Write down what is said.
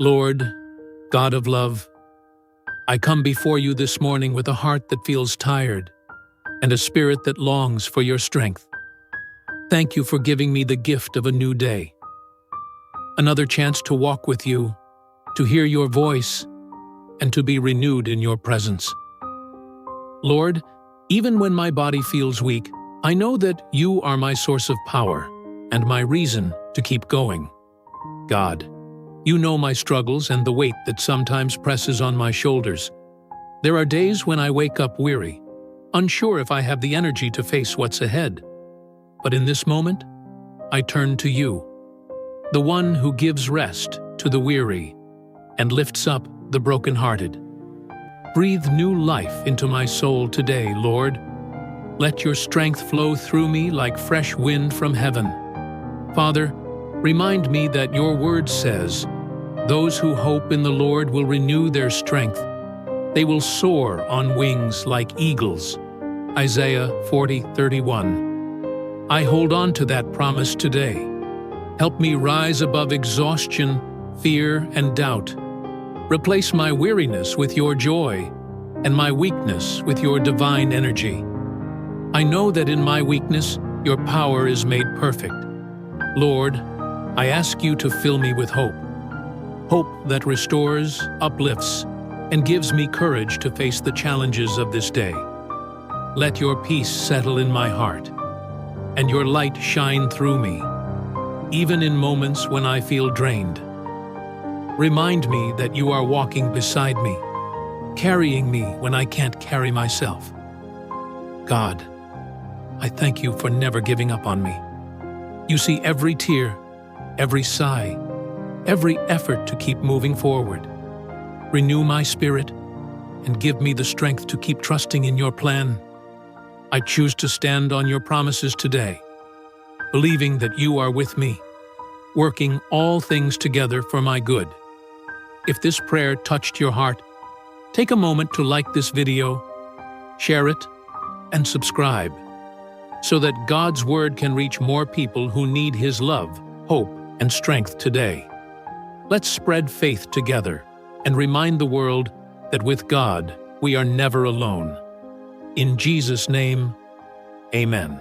Lord, God of love, I come before you this morning with a heart that feels tired and a spirit that longs for your strength. Thank you for giving me the gift of a new day, another chance to walk with you, to hear your voice, and to be renewed in your presence. Lord, even when my body feels weak, I know that you are my source of power and my reason to keep going. God, you know my struggles and the weight that sometimes presses on my shoulders. There are days when I wake up weary, unsure if I have the energy to face what's ahead. But in this moment, I turn to you, the one who gives rest to the weary and lifts up the brokenhearted. Breathe new life into my soul today, Lord. Let your strength flow through me like fresh wind from heaven. Father, remind me that your word says, "Those who hope in the Lord will renew their strength. They will soar on wings like eagles." Isaiah 40:31. I hold on to that promise today. Help me rise above exhaustion, fear, and doubt. Replace my weariness with your joy and my weakness with your divine energy. I know that in my weakness, your power is made perfect. Lord, I ask you to fill me with hope. Hope that restores, uplifts, and gives me courage to face the challenges of this day. Let your peace settle in my heart, and your light shine through me, even in moments when I feel drained. Remind me that you are walking beside me, carrying me when I can't carry myself. God, I thank you for never giving up on me. You see every tear, every sigh, every effort to keep moving forward. Renew my spirit and give me the strength to keep trusting in your plan. I choose to stand on your promises today, believing that you are with me, working all things together for my good. If this prayer touched your heart, take a moment to like this video, share it, and subscribe, so that God's word can reach more people who need his love, hope, and strength today. Let's spread faith together and remind the world that with God, we are never alone. In Jesus' name, amen.